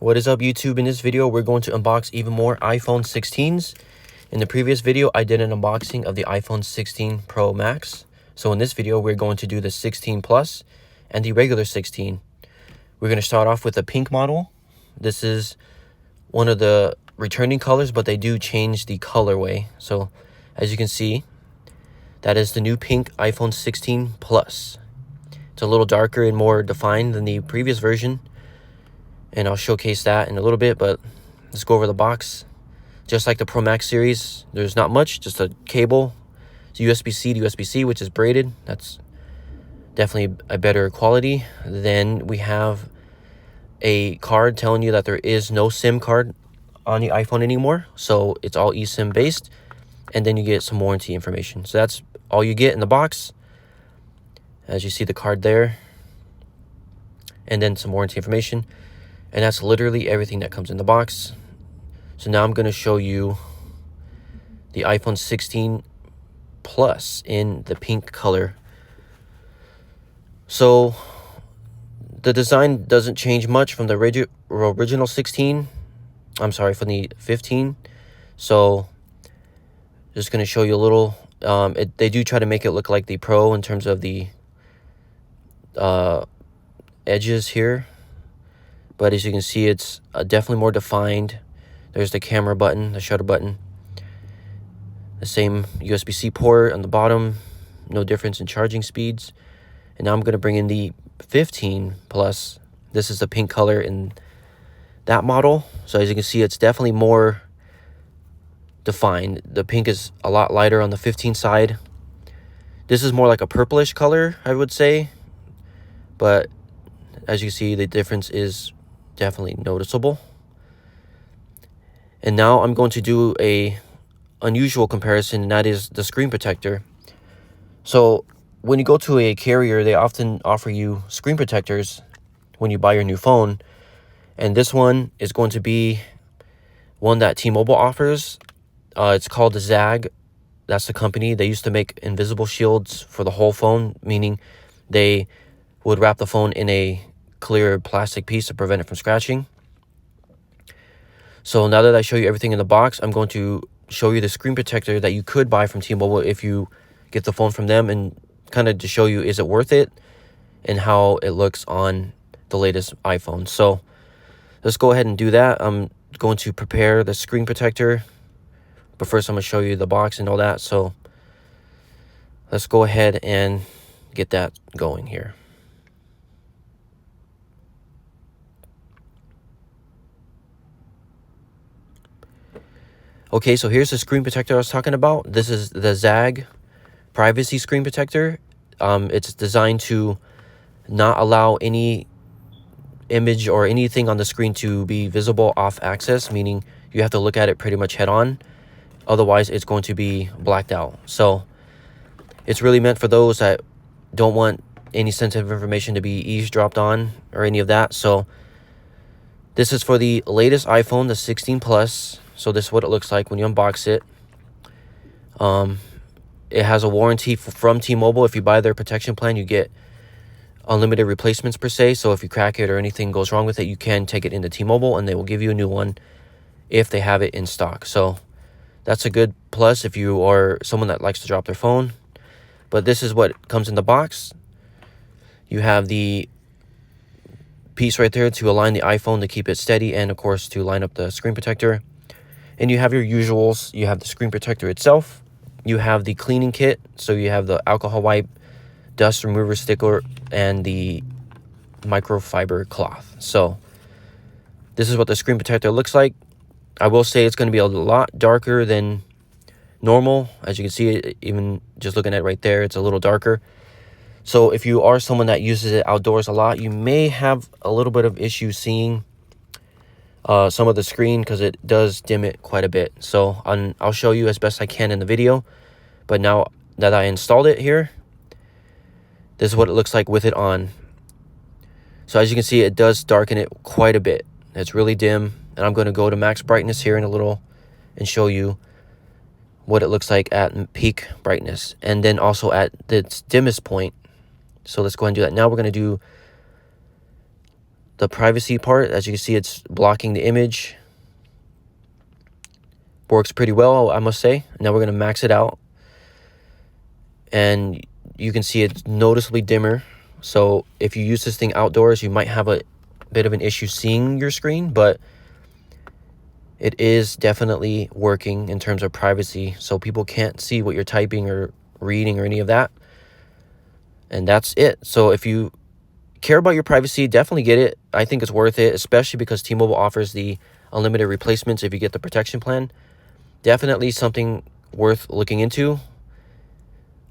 What is up, YouTube? In this video, we're going to unbox even more iPhone 16s. In the previous video, I did an unboxing of the iPhone 16 Pro Max. So in this video, we're going to do the 16 Plus and the regular 16. We're going to start off with the pink model. This is one of the returning colors, but they do change the colorway. So as you can see, that is the new pink iPhone 16 Plus. It's a little darker and more defined than the previous version, and I'll showcase that in a little bit, but let's go over the box. Just like the Pro Max series, there's not much, just a cable. It's USB-C to USB-C, which is braided. That's definitely a better quality. Then we have a card telling you that there is no SIM card on the iPhone anymore, so it's all eSIM based. And then you get some warranty information. So that's all you get in the box. As you see the card there, and then some warranty information. And that's literally everything that comes in the box. So now I'm going to show you the iPhone 16 Plus in the pink color. So the design doesn't change much from the original 16. I'm sorry, from the 15. So just going to show you a little. They do try to make it look like the Pro in terms of the edges here. But as you can see, it's definitely more defined. There's the camera button, the shutter button. The same USB-C port on the bottom. No difference in charging speeds. And now I'm going to bring in the 15 Plus. This is the pink color in that model. So as you can see, it's definitely more defined. The pink is a lot lighter on the 15 side. This is more like a purplish color, I would say. But as you see, the difference is definitely noticeable. And now I'm going to do a unusual comparison, and that is the screen protector. So when you go to a carrier, they often offer you screen protectors when you buy your new phone, and this one is going to be one that T-Mobile offers. It's called the ZAG. That's the company. They used to make invisible shields for the whole phone, meaning they would wrap the phone in a clear plastic piece to prevent it from scratching. So now that I show you everything in the box, I'm going to show you the screen protector that you could buy from T-Mobile if you get the phone from them, and kind of to show you, is it worth it, and how it looks on the latest iPhone. So let's go ahead and do that. I'm going to prepare the screen protector, but first I'm going to show you the box and all that. So let's go ahead and get that going here. Okay, so here's the screen protector I was talking about. This is the ZAG privacy screen protector. It's designed to not allow any image or anything on the screen to be visible off axis, meaning you have to look at it pretty much head on. Otherwise, it's going to be blacked out. So it's really meant for those that don't want any sensitive information to be eavesdropped on or any of that. So this is for the latest iPhone, the 16 Plus. So this is what it looks like when you unbox it. It has a warranty from T-Mobile. If you buy their protection plan, you get unlimited replacements per se. So if you crack it or anything goes wrong with it, you can take it into T-Mobile and they will give you a new one if they have it in stock. So that's a good plus if you are someone that likes to drop their phone. But this is what comes in the box. You have the piece right there to align the iPhone to keep it steady, and of course to line up the screen protector. And you have your usuals. You have the screen protector itself. You have the cleaning kit. So you have the alcohol wipe, dust remover sticker, and the microfiber cloth. So this is what the screen protector looks like. I will say it's going to be a lot darker than normal. As you can see, even just looking at it right there, it's a little darker. So if you are someone that uses it outdoors a lot, you may have a little bit of issue seeing some of the screen, because it does dim it quite a bit. So I'll show you as best I can in the video. But now that I installed it here, this is what it looks like with it on. So as you can see, it does darken it quite a bit. It's really dim, and I'm going to go to max brightness here in a little and show you what it looks like at peak brightness, and then also at its dimmest point. So let's go ahead and do that. Now we're going to do the privacy part, as you can see, it's blocking the image. Works pretty well, I must say. Now we're going to max it out. And you can see it's noticeably dimmer. So if you use this thing outdoors, you might have a bit of an issue seeing your screen, but it is definitely working in terms of privacy. So people can't see what you're typing or reading or any of that. And that's it. So if you care about your privacy, definitely get it. I think it's worth it, especially because T-Mobile offers the unlimited replacements if you get the protection plan. Definitely something worth looking into.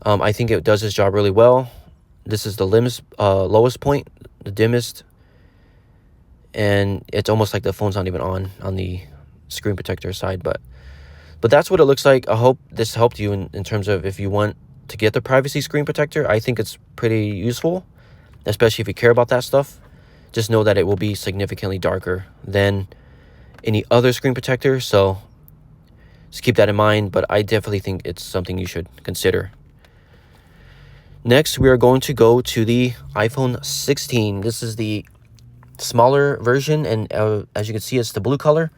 I think it does its job really well. This is the lowest point, the dimmest, and it's almost like the phone's not even on the screen protector side. But that's what it looks like. I hope this helped you in terms of if you want to get the privacy screen protector. I think it's pretty useful, especially if you care about that stuff. Just know that it will be significantly darker than any other screen protector, so just keep that in mind. But I definitely think it's something you should consider. Next, we are going to go to the iPhone 16. This is the smaller version, and as you can see, it's the blue color.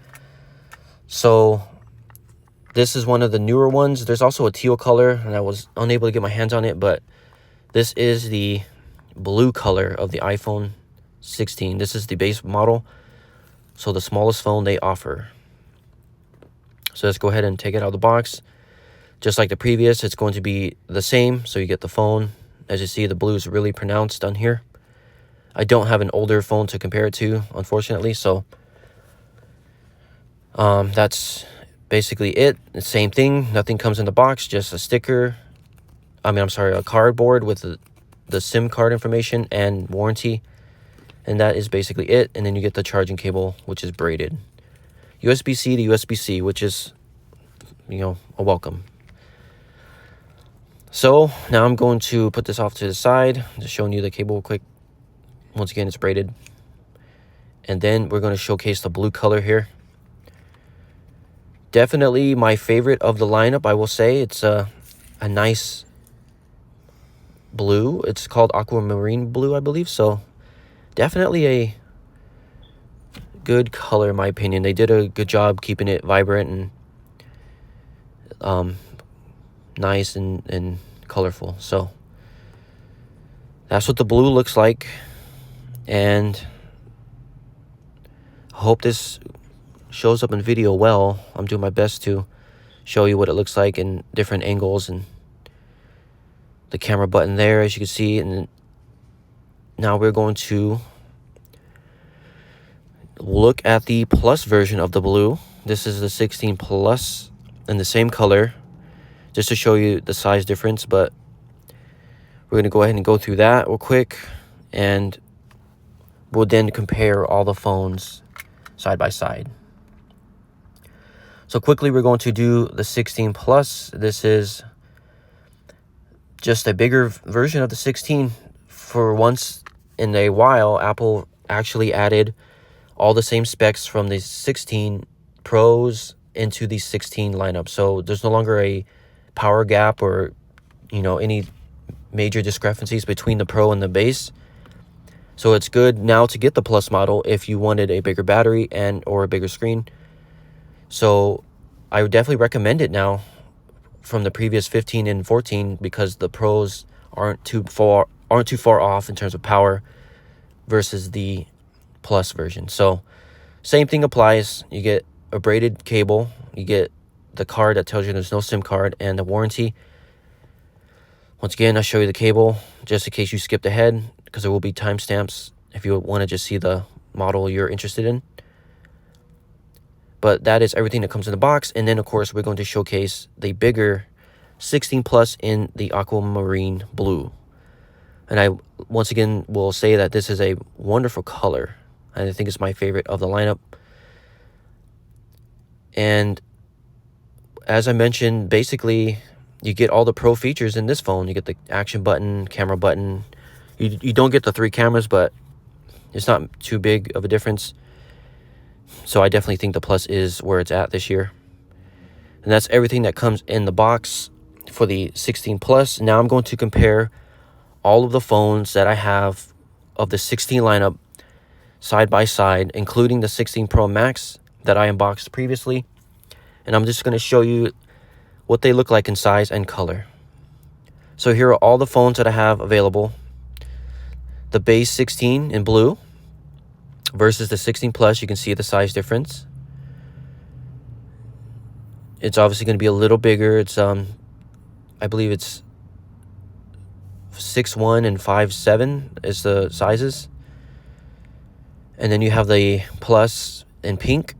So this is one of the newer ones. There's also a teal color, and I was unable to get my hands on it, but this is the blue color of the iPhone 16. This is the base model, so the smallest phone they offer. So let's go ahead and take it out of the box. Just like the previous, it's going to be the same. So you get the phone. As you see, the blue is really pronounced on here. I don't have an older phone to compare it to, unfortunately. So that's basically it. The same thing. Nothing comes in the box, just a sticker. A cardboard with the SIM card information and warranty. And that is basically it. And then you get the charging cable, which is braided. USB-C to USB-C, which is, a welcome. So now I'm going to put this off to the side, just showing you the cable quick. Once again, it's braided. And then we're going to showcase the blue color here. Definitely my favorite of the lineup, I will say. It's a nice blue. It's called Aquamarine blue, I believe. So definitely a good color, in my opinion. They did a good job keeping it vibrant and nice and colorful. So that's what the blue looks like, and I hope this shows up in video well. I'm doing my best to show you what it looks like in different angles, and the camera button there, as you can see. And now we're going to look at the plus version of the blue. This is the 16 Plus in the same color, just to show you the size difference. But we're going to go ahead and go through that real quick, and we'll then compare all the phones side by side. So quickly, we're going to do the 16 Plus. This is just a bigger version of the 16. For once in a while, Apple actually added all the same specs from the 16 Pros into the 16 lineup. So there's no longer a power gap or any major discrepancies between the Pro and the base. So it's good now to get the Plus model if you wanted a bigger battery and or a bigger screen. So I would definitely recommend it now from the previous 15 and 14, because the Pros aren't too far off in terms of power versus the Plus version. So same thing applies. You get a braided cable, you get the card that tells you there's no SIM card, and the warranty. Once again, I'll show you the cable just in case you skipped ahead, because there will be timestamps if you want to just see the model you're interested in. But that is everything that comes in the box. And then, of course, we're going to showcase the bigger 16 Plus in the Aquamarine blue. And I, once again, will say that this is a wonderful color. And I think it's my favorite of the lineup. And as I mentioned, basically, you get all the Pro features in this phone. You get the action button, camera button. You don't get the 3 cameras, but it's not too big of a difference. So I definitely think the Plus is where it's at this year. And that's everything that comes in the box for the 16 Plus. Now I'm going to compare all of the phones that I have of the 16 lineup side by side, including the 16 Pro Max that I unboxed previously. And I'm just going to show you what they look like in size and color. So here are all the phones that I have available. The base 16 in blue versus the 16 Plus. You can see the size difference. It's obviously going to be a little bigger. It's I believe it's 6'1" and 5'7" is the sizes. And then you have the Plus in pink.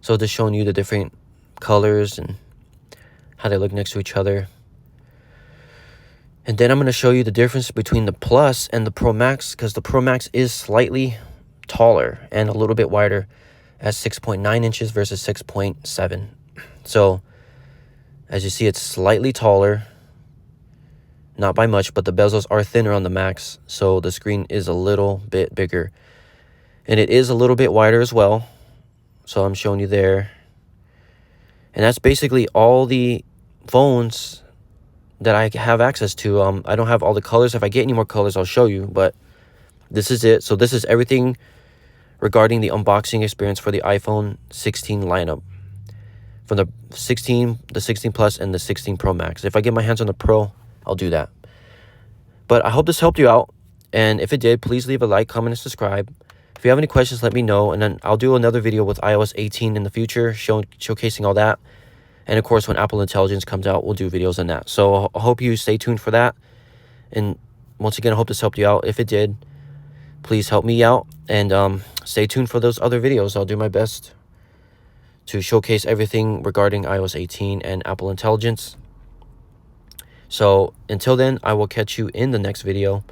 So just showing you the different colors and how they look next to each other. And then I'm going to show you the difference between the Plus and the Pro Max, because the Pro Max is slightly taller and a little bit wider at 6.9 inches versus 6.7. So as you see, it's slightly taller, not by much, but the bezels are thinner on the Max, so the screen is a little bit bigger. And it is a little bit wider as well, so I'm showing you there. And that's basically all the phones that I have access to. I don't have all the colors. If I get any more colors, I'll show you, but this is it. So this is everything regarding the unboxing experience for the iPhone 16 lineup. From the 16, the 16 Plus, and the 16 Pro Max. If I get my hands on the Pro, I'll do that. But I hope this helped you out. And if it did, please leave a like, comment, and subscribe. If you have any questions, let me know. And then I'll do another video with iOS 18 in the future, showcasing all that. And of course, when Apple Intelligence comes out, we'll do videos on that. So I hope you stay tuned for that. And once again, I hope this helped you out. If it did, please help me out. And stay tuned for those other videos. I'll do my best to showcase everything regarding iOS 18 and Apple Intelligence. So until then, I will catch you in the next video.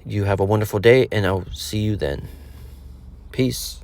You have a wonderful day, and I'll see you then. Peace.